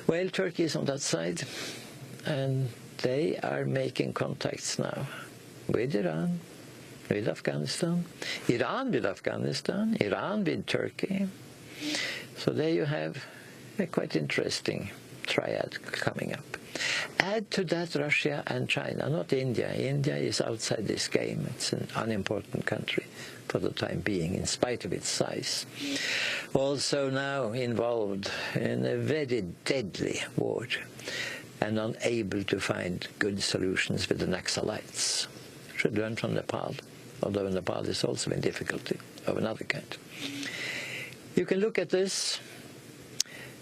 Well, Turkey is on that side, and they are making contacts now with Iran, with Afghanistan, Iran with Afghanistan, Iran with Turkey. So there you have a quite interesting triad coming up. Add to that Russia and China, not India. India is outside this game. It's an unimportant country for the time being, in spite of its size. Also now involved in a very deadly war and unable to find good solutions with the Naxalites. Should learn from Nepal, although Nepal is also in difficulty of another kind. You can look at this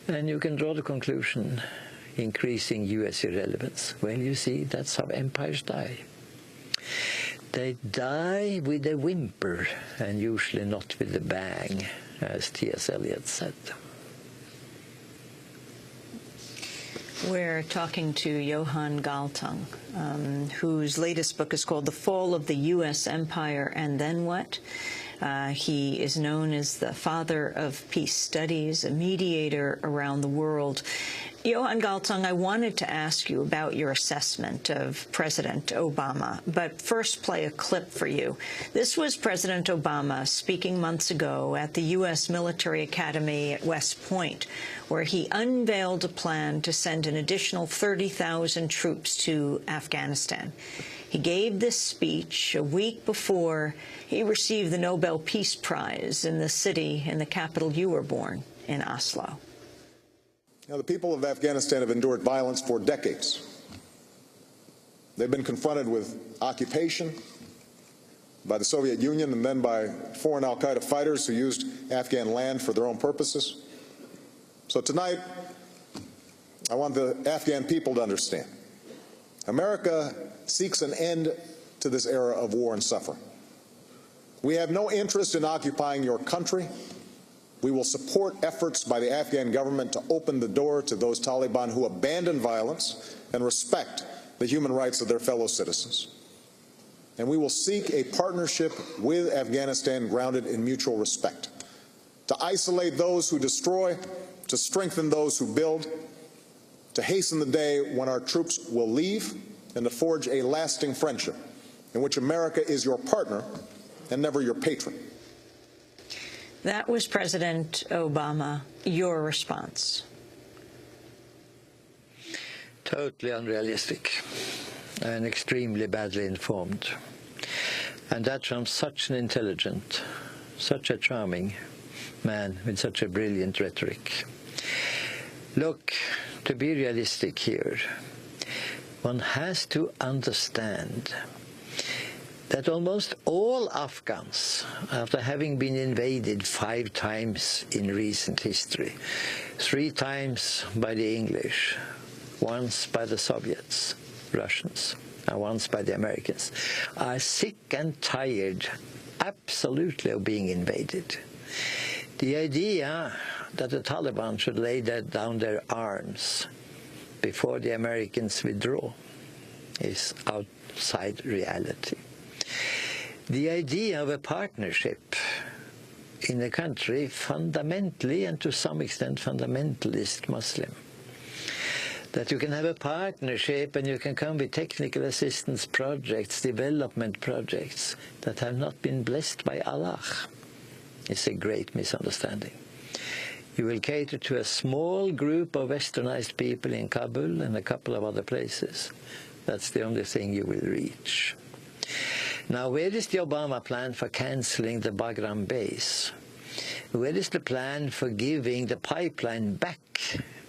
and you can draw the conclusion: increasing US irrelevance. Well, you see, that's how empires die. They die with a whimper, and usually not with a bang, as T.S. Eliot said. We're talking to Johan Galtung, whose latest book is called The Fall of the U.S. Empire and Then What? He is known as the father of peace studies, a mediator around the world. Johan Galtung, I wanted to ask you about your assessment of President Obama, but first play a clip for you. This was President Obama speaking months ago at the U.S. Military Academy at West Point, where he unveiled a plan to send an additional 30,000 troops to Afghanistan. He gave this speech a week before he received the Nobel Peace Prize in the city, in the capital you were born, in Oslo. The people of Afghanistan have endured violence for decades. They've been confronted with occupation by the Soviet Union and then by foreign al-Qaeda fighters who used Afghan land for their own purposes. So tonight, I want the Afghan people to understand: America seeks an end to this era of war and suffering. We have no interest in occupying your country. We will support efforts by the Afghan government to open the door to those Taliban who abandon violence and respect the human rights of their fellow citizens. And we will seek a partnership with Afghanistan grounded in mutual respect, to isolate those who destroy, to strengthen those who build, to hasten the day when our troops will leave, and to forge a lasting friendship in which America is your partner and never your patron. That was President Obama. Your response? Totally unrealistic and extremely badly informed. And that from such an intelligent, such a charming man with such a brilliant rhetoric. Look, to be realistic here, one has to understand that almost all Afghans, after having been invaded 5 times in recent history, 3 times by the English, once by the Soviets, Russians, and once by the Americans, are sick and tired, absolutely, of being invaded. The idea that the Taliban should lay down their arms before the Americans withdraw is outside reality. The idea of a partnership in a country fundamentally and to some extent fundamentalist Muslim, that you can have a partnership and you can come with technical assistance projects, development projects that have not been blessed by Allah, is a great misunderstanding. You will cater to a small group of westernized people in Kabul and a couple of other places. That's the only thing you will reach. Now, where is the Obama plan for cancelling the Bagram base? Where is the plan for giving the pipeline back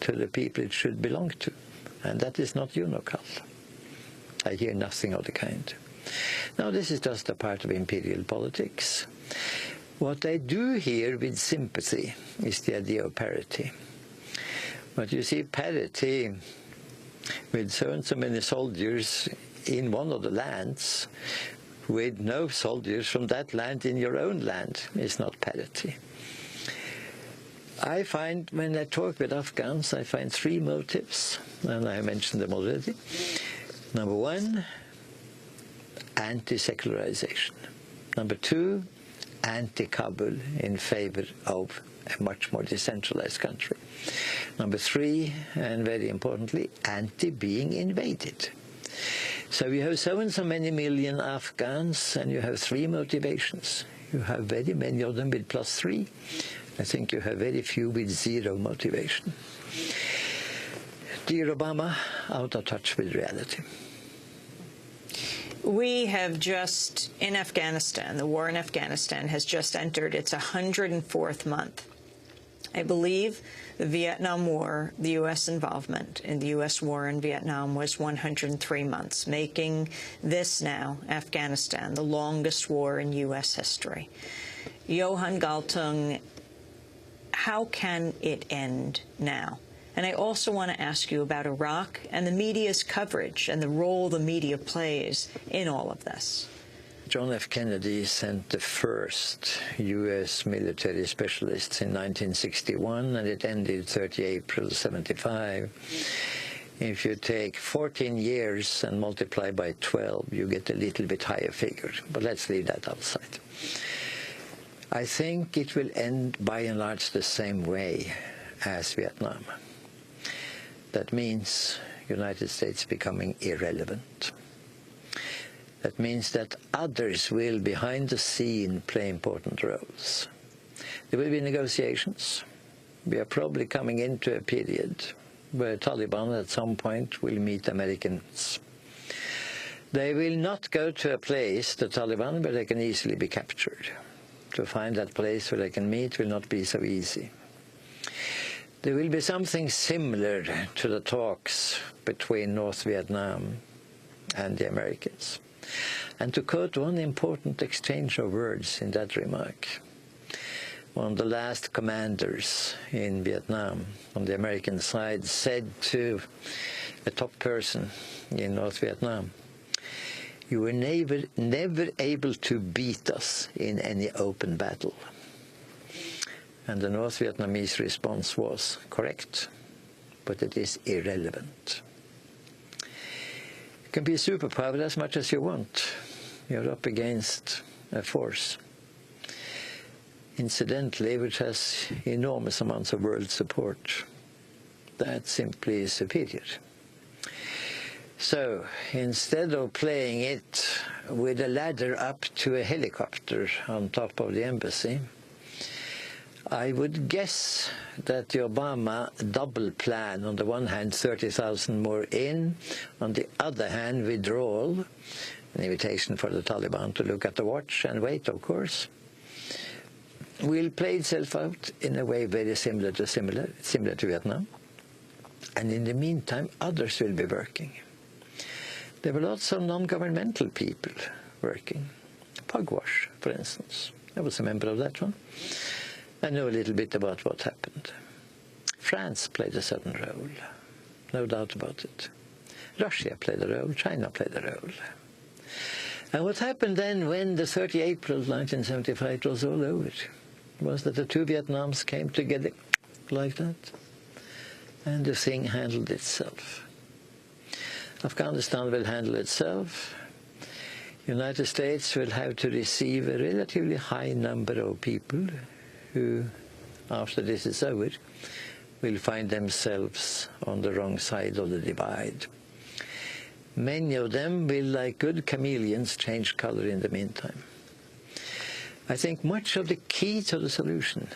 to the people it should belong to? And that is not Unokal. I hear nothing of the kind. Now, this is just a part of imperial politics. What I do hear with sympathy is the idea of parity. But you see, parity with so and so many soldiers in one of the lands, with no soldiers from that land in your own land, is not parity. I find, when I talk with Afghans, I find 3 motives, and I mentioned them already. Number 1, anti-secularization. Number 2, anti-Kabul in favor of a much more decentralized country. Number three, and very importantly, anti-being invaded. So you have so and so many million Afghans, and you have three motivations. You have very many of them with +3. I think you have very few with 0 motivation. Dear Obama, out of touch with reality. We have just, in Afghanistan, the war in Afghanistan has just entered its 104th month. I believe the Vietnam War, the U.S. involvement in the U.S. war in Vietnam was 103 months, making this now, Afghanistan, the longest war in U.S. history. Johan Galtung, how can it end now? And I also want to ask you about Iraq and the media's coverage and the role the media plays in all of this. John F. Kennedy sent the first U.S. military specialists in 1961, and it ended 30 April 75. If you take 14 years and multiply by 12, you get a little bit higher figure, but let's leave that outside. I think it will end by and large the same way as Vietnam. That means United States becoming irrelevant. That means that others will, behind the scene, play important roles. There will be negotiations. We are probably coming into a period where Taliban at some point will meet Americans. They will not go to a place, the Taliban, where they can easily be captured. To find that place where they can meet will not be so easy. There will be something similar to the talks between North Vietnam and the Americans. And to quote one important exchange of words in that remark, one of the last commanders in Vietnam on the American side said to a top person in North Vietnam, "You were never able to beat us in any open battle." And the North Vietnamese response was, "Correct, but it is irrelevant." You can be a superpower as much as you want. You're up against a force, incidentally, which has enormous amounts of world support. That simply is superior. So instead of playing it with a ladder up to a helicopter on top of the embassy, I would guess that the Obama double plan, on the one hand 30,000 more in, on the other hand withdrawal, an invitation for the Taliban to look at the watch and wait, of course, will play itself out in a way very similar to Vietnam. And in the meantime, others will be working. There were lots of non-governmental people working. Pugwash, for instance. I was a member of that one. I know a little bit about what happened. France played a certain role, no doubt about it. Russia played a role, China played a role. And what happened then when the 30 April 1975 was all over was that the two Vietnams came together like that, and the thing handled itself. Afghanistan will handle itself. United States will have to receive a relatively high number of people who, after this is over, will find themselves on the wrong side of the divide. Many of them will, like good chameleons, change color in the meantime. I think much of the key to the solution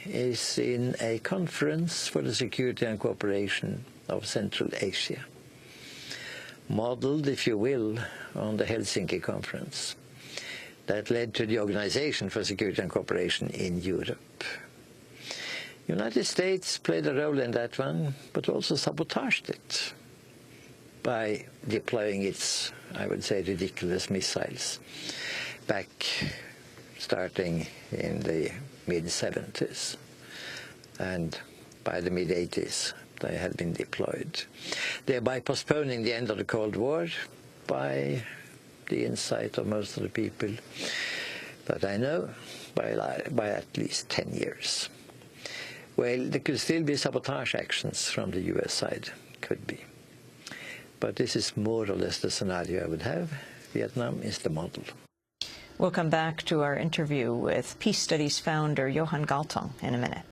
is in a conference for the security and cooperation of Central Asia, modeled, if you will, on the Helsinki conference that led to the Organization for Security and Cooperation in Europe. United States played a role in that one, but also sabotaged it by deploying its, I would say, ridiculous missiles back starting in the mid-70s. And by the mid-80s, they had been deployed, thereby postponing the end of the Cold War by the insight of most of the people that I know, by at least 10 years. Well, there could still be sabotage actions from the US side, could be. But this is more or less the scenario I would have. Vietnam is the model. We'll come back to our interview with Peace Studies founder Johan Galtung in a minute.